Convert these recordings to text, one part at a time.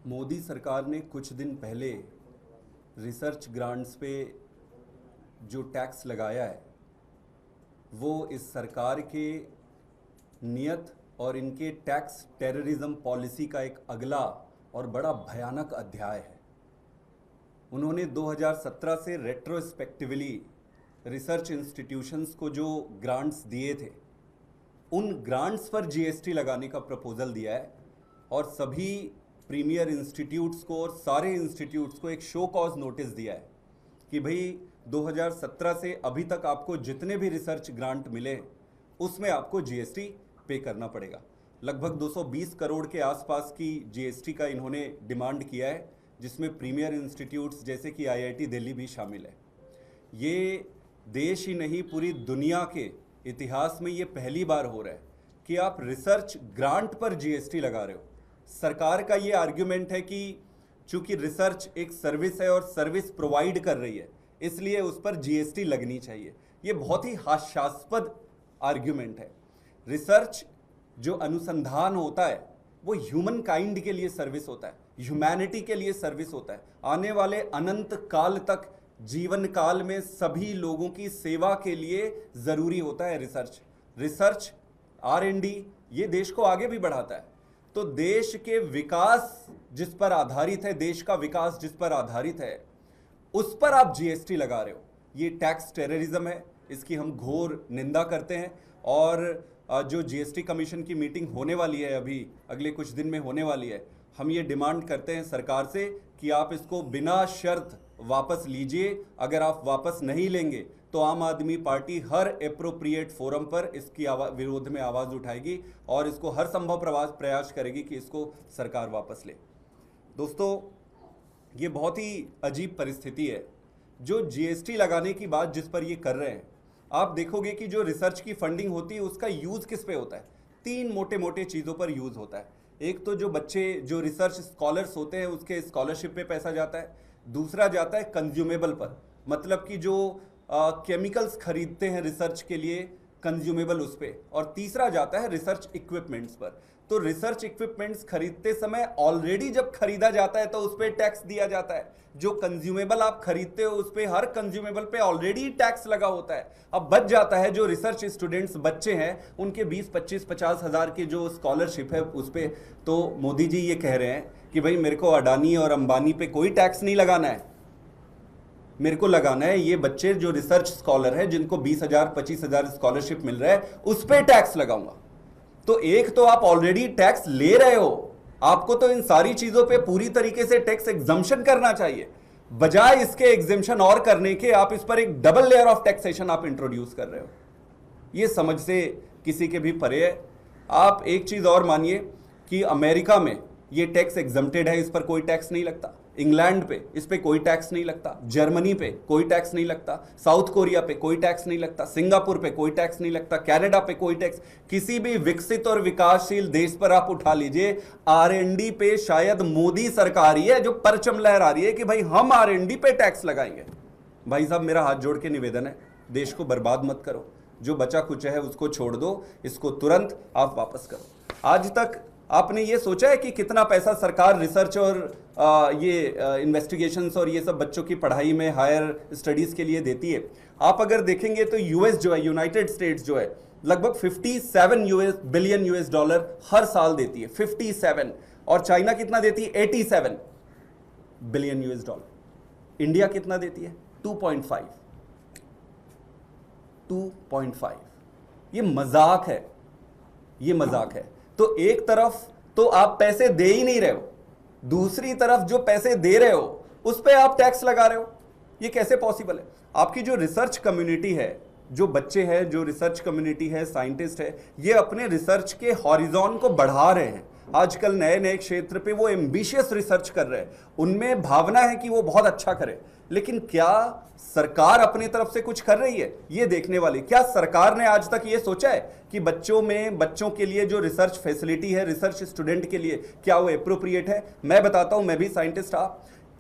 मोदी सरकार ने कुछ दिन पहले रिसर्च ग्रांट्स पे जो टैक्स लगाया है वो इस सरकार के नियत और इनके टैक्स टेररिज्म पॉलिसी का एक अगला और बड़ा भयानक अध्याय है। उन्होंने 2017 से रेट्रोस्पेक्टिवली रिसर्च इंस्टीट्यूशंस को जो ग्रांट्स दिए थे उन ग्रांट्स पर जीएसटी लगाने का प्रपोजल दिया है और सभी प्रीमियर इंस्टीट्यूट्स को और सारे इंस्टीट्यूट्स को एक शो कॉज नोटिस दिया है कि भाई 2017 से अभी तक आपको जितने भी रिसर्च ग्रांट मिले उसमें आपको जीएसटी पे करना पड़ेगा। लगभग 220 करोड़ के आसपास की जीएसटी का इन्होंने डिमांड किया है, जिसमें प्रीमियर इंस्टीट्यूट्स जैसे कि आईआईटी दिल्ली भी शामिल है। ये देश ही नहीं पूरी दुनिया के इतिहास में ये पहली बार हो रहा है कि आप रिसर्च ग्रांट पर जीएसटी लगा रहे हो। सरकार का ये आर्ग्यूमेंट है कि चूंकि रिसर्च एक सर्विस है और सर्विस प्रोवाइड कर रही है इसलिए उस पर जीएसटी लगनी चाहिए। ये बहुत ही हास्यास्पद आर्ग्यूमेंट है। रिसर्च जो अनुसंधान होता है वो ह्यूमन काइंड के लिए सर्विस होता है, ह्यूमैनिटी के लिए सर्विस होता है। आने वाले अनंत काल तक जीवन काल में सभी लोगों की सेवा के लिए जरूरी होता है रिसर्च R&D ये देश को आगे भी बढ़ाता है। तो देश के विकास जिस पर आधारित है, देश का विकास जिस पर आधारित है, उस पर आप जीएसटी लगा रहे हो। ये टैक्स टेररिज्म है, इसकी हम घोर निंदा करते हैं। और जो जीएसटी कमीशन की मीटिंग होने वाली है, अभी अगले कुछ दिन में होने वाली है, हम ये डिमांड करते हैं सरकार से कि आप इसको बिना शर्त वापस लीजिए। अगर आप वापस नहीं लेंगे तो आम आदमी पार्टी हर एप्रोप्रिएट फोरम पर इसकी विरोध में आवाज़ उठाएगी और इसको हर संभव प्रयास करेगी कि इसको सरकार वापस ले। दोस्तों, ये बहुत ही अजीब परिस्थिति है। जो जीएसटी लगाने की बात जिस पर ये कर रहे हैं, आप देखोगे कि जो रिसर्च की फंडिंग होती है उसका यूज़ किस पे होता है। 3 मोटे मोटे चीज़ों पर यूज़ होता है। एक तो जो बच्चे जो रिसर्च स्कॉलर्स होते हैं उसके स्कॉलरशिप पे पैसा जाता है। दूसरा जाता है कंज्यूमेबल पर, मतलब कि जो केमिकल्स खरीदते हैं रिसर्च के लिए कंज्यूमेबल उस पे। और तीसरा जाता है रिसर्च इक्विपमेंट्स पर। तो रिसर्च इक्विपमेंट्स खरीदते समय ऑलरेडी जब खरीदा जाता है तो उस पर टैक्स दिया जाता है। जो कंज्यूमेबल आप खरीदते हो उस पर हर कंज्यूमेबल पे ऑलरेडी टैक्स लगा होता है। अब बच जाता है जो रिसर्च स्टूडेंट्स बच्चे हैं उनके 20, 25, 50 हज़ार की जो स्कॉलरशिप है उस पर। तो मोदी जी ये कह रहे हैं कि भाई मेरे को अडानी और अंबानी पे कोई टैक्स नहीं लगाना है, मेरे को लगाना है ये बच्चे जो रिसर्च स्कॉलर है जिनको 20,000, 25,000 स्कॉलरशिप मिल रहा है उस पर टैक्स लगाऊंगा। तो एक तो आप ऑलरेडी टैक्स ले रहे हो, आपको तो इन सारी चीजों पे पूरी तरीके से टैक्स एग्जम्पशन करना चाहिए। बजाय इसके एग्जम्पशन और करने के आप इस पर एक डबल लेयर ऑफ टैक्सेशन आप इंट्रोड्यूस कर रहे हो। ये समझ से किसी के भी परे है। आप एक चीज और मानिए कि अमेरिका में ये टैक्स एग्जम्प्टेड है, इस पर कोई टैक्स नहीं लगता। इंग्लैंड पे इस पे कोई टैक्स नहीं लगता। जर्मनी पे कोई टैक्स नहीं लगता। साउथ कोरिया पे कोई टैक्स नहीं लगता। सिंगापुर पे कोई टैक्स नहीं लगता। कनाडा पे कोई टैक्स। किसी भी विकसित और विकासशील देश पर आप उठा लीजिए, R&D पे शायद मोदी सरकार ही है जो परचम लहरा रही है कि भाई हम R&D पे टैक्स लगाएंगे। भाई साहब, मेरा हाथ जोड़ के निवेदन है, देश को बर्बाद मत करो। जो बचा कुछ है उसको छोड़ दो, इसको तुरंत आप वापस करो। आज तक आपने ये सोचा है कि कितना पैसा सरकार रिसर्च और ये इन्वेस्टिगेशंस और ये सब बच्चों की पढ़ाई में हायर स्टडीज़ के लिए देती है? आप अगर देखेंगे तो यूएस जो है, यूनाइटेड स्टेट्स जो है, लगभग 57 बिलियन US डॉलर हर साल देती है। 57। और चाइना कितना देती है? 87 बिलियन US डॉलर। इंडिया कितना देती है? 2.5। ये मजाक है, ये मजाक है। तो एक तरफ तो आप पैसे दे ही नहीं रहे हो, दूसरी तरफ जो पैसे दे रहे हो उस पे आप टैक्स लगा रहे हो। ये कैसे पॉसिबल है? आपकी जो रिसर्च कम्युनिटी है, जो बच्चे हैं, जो रिसर्च कम्युनिटी है, साइंटिस्ट है, ये अपने रिसर्च के हॉरिजॉन को बढ़ा रहे हैं। आजकल नए नए क्षेत्र पे वो एम्बिशियस रिसर्च कर रहे हैं, उनमें भावना है कि वो बहुत अच्छा करे। लेकिन क्या सरकार अपनी तरफ से कुछ कर रही है? ये देखने वाली। क्या सरकार ने आज तक ये सोचा है कि बच्चों के लिए जो रिसर्च फैसिलिटी है रिसर्च स्टूडेंट के लिए, क्या वो एप्रोप्रिएट है? मैं बताता हूं, मैं भी साइंटिस्ट।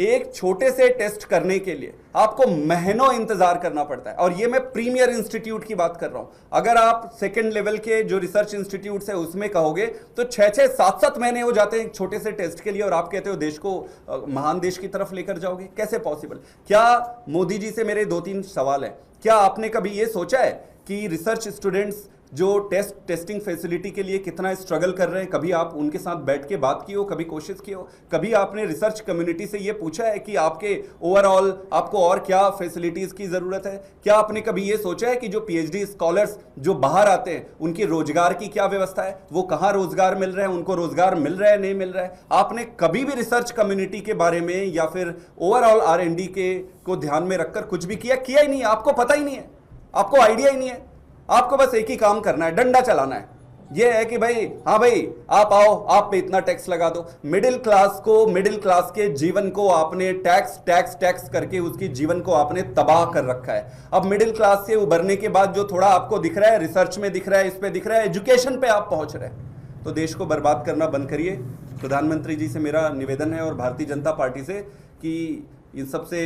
एक छोटे से टेस्ट करने के लिए आपको महीनों इंतजार करना पड़ता है। और ये मैं प्रीमियर इंस्टीट्यूट की बात कर रहा हूं। अगर आप सेकंड लेवल के जो रिसर्च इंस्टीट्यूट है उसमें कहोगे तो 6-6, 7-7 महीने हो जाते हैं एक छोटे से टेस्ट के लिए, और आप कहते हो देश को महान देश की तरफ लेकर जाओगे। कैसे पॉसिबल? क्या मोदी जी से मेरे 2-3 सवाल है। क्या आपने कभी ये सोचा है कि रिसर्च स्टूडेंट्स जो टेस्टिंग फैसिलिटी के लिए कितना स्ट्रगल कर रहे हैं, कभी आप उनके साथ बैठ के बात की हो, कभी कोशिश की हो? कभी आपने रिसर्च कम्युनिटी से ये पूछा है कि आपके ओवरऑल आपको और क्या फैसिलिटीज की जरूरत है? क्या आपने कभी ये सोचा है कि जो पीएचडी स्कॉलर्स जो बाहर आते हैं उनकी रोजगार की क्या व्यवस्था है, वो कहाँ रोजगार मिल रहा है, उनको रोजगार मिल रहा है नहीं मिल रहा है? आपने कभी भी रिसर्च कम्युनिटी के बारे में या फिर ओवरऑल R&D के को ध्यान में रखकर कुछ भी किया ही नहीं है? आपको पता ही नहीं है, आपको आइडिया ही नहीं है। आपको बस एक ही काम करना है, डंडा चलाना है। यह है कि भाई हाँ भाई आप आओ, आप पे इतना टैक्स लगा दो। मिडिल क्लास के जीवन को आपने टैक्स करके उसकी जीवन को आपने तबाह कर रखा है। अब मिडिल क्लास से उभरने के बाद जो थोड़ा आपको दिख रहा है, रिसर्च में दिख रहा है, इस पे दिख रहा है, एजुकेशन पे आप पहुंच रहे हैं। तो देश को बर्बाद करना बंद करिए। प्रधानमंत्री जी से मेरा निवेदन है और भारतीय जनता पार्टी से कि इन सबसे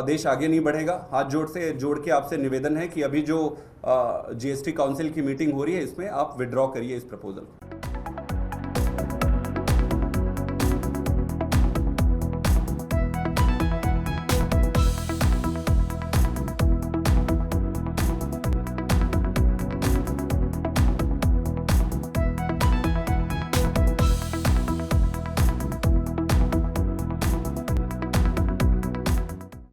देश आगे नहीं बढ़ेगा। हाथ जोड़ के आपसे निवेदन है कि अभी जो GST काउंसिल की मीटिंग हो रही है इसमें आप विड्रॉ करिए इस प्रपोजल को।